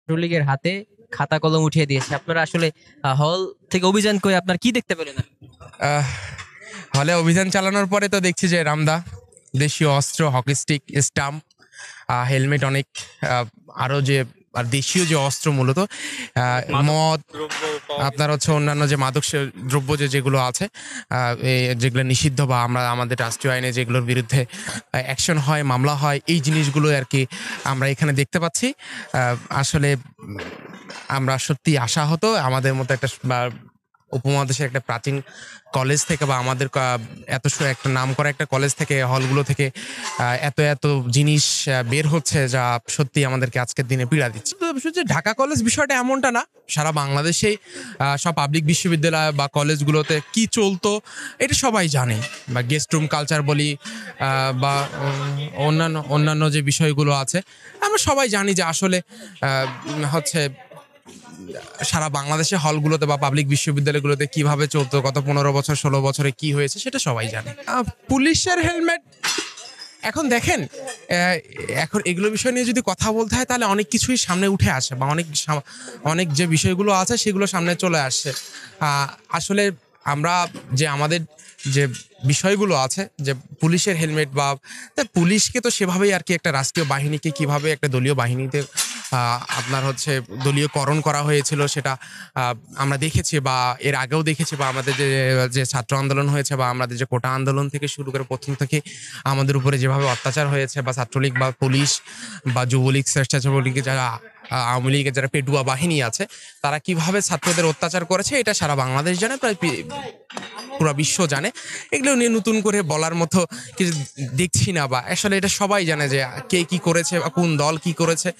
ছাত্রলীগের হাতে খাতা কলম উঠিয়ে দিয়েছে। আপনারা আসলে হল থেকে অভিযান করে আপনার কি দেখতে পেলেন? আহ, হলে অভিযান চালানোর পরে তো দেখছি যে রামদা, দেশীয় অস্ত্র, হকি স্টিক, স্টাম্প, হেলমেট, অনেক আরো যে আর দেশীয় যে অস্ত্র মূলত মদ, আপনার হচ্ছে অন্যান্য যে মাদক দ্রব্য যেগুলো আছে, যেগুলো নিষিদ্ধ বা আমরা আমাদের রাষ্ট্রীয় আইনে যেগুলোর বিরুদ্ধে অ্যাকশন হয়, মামলা হয়, এই জিনিসগুলো আর কি আমরা এখানে দেখতে পাচ্ছি। আসলে আমরা সত্যি আশাহত আমাদের মতো একটা উপমহাদেশের একটা প্রাচীন কলেজ থেকে বা আমাদের এত একটা নাম করা একটা কলেজ থেকে, হলগুলো থেকে এত এত জিনিস বের হচ্ছে, যা সত্যি আমাদেরকে আজকের দিনে পীড়া দিচ্ছে। তো শুধু ঢাকা কলেজ বিষয়টা এমনটা না, সারা বাংলাদেশেই সব পাবলিক বিশ্ববিদ্যালয় বা কলেজগুলোতে কি চলতো এটা সবাই জানে। বা গেস্ট রুম কালচার বলি বা অন্যান্য অন্যান্য যে বিষয়গুলো আছে, আমরা সবাই জানি যে আসলে হচ্ছে সারা বাংলাদেশে হলগুলোতে বা পাবলিক বিশ্ববিদ্যালয়গুলোতে কিভাবে চলতো গত 15 বছর 16 বছরে কি হয়েছে সেটা সবাই জানে। পুলিশের হেলমেট এখন দেখেন, এখন এগুলো বিষয় নিয়ে যদি কথা বলতে হয় তাহলে অনেক কিছুই সামনে উঠে আসে বা অনেক যে বিষয়গুলো আছে সেগুলো সামনে চলে আসছে। আসলে আমরা যে আমাদের যে বিষয়গুলো আছে, যে পুলিশের হেলমেট বা পুলিশকে তো সেভাবেই আর কি একটা রাষ্ট্রীয় বাহিনীকে কিভাবে একটা দলীয় বাহিনীতে আপনার হচ্ছে দলীয়করণ করা হয়েছিল সেটা আমরা দেখেছি বা এর আগেও দেখেছি, বা আমাদের যে যে ছাত্র আন্দোলন হয়েছে বা আমাদের যে কোটা আন্দোলন থেকে শুরু করে প্রথম থেকে আমাদের উপরে যেভাবে অত্যাচার হয়েছে, বা ছাত্রলীগ বা পুলিশ বা যুবলীগ, স্বেচ্ছাসেবক যারা আওয়ামী লীগের যারা পেটুয়া বাহিনী আছে, তারা কিভাবে ছাত্রদের অত্যাচার করেছে এটা সারা বাংলাদেশ জানে, প্রায় পুরো বিশ্ব জানে। এগুলো নিয়ে নতুন করে বলার মতো কিছু দেখছি না, বা আসলে এটা সবাই জানে যে কে কি করেছে বা কোন দল কি করেছে।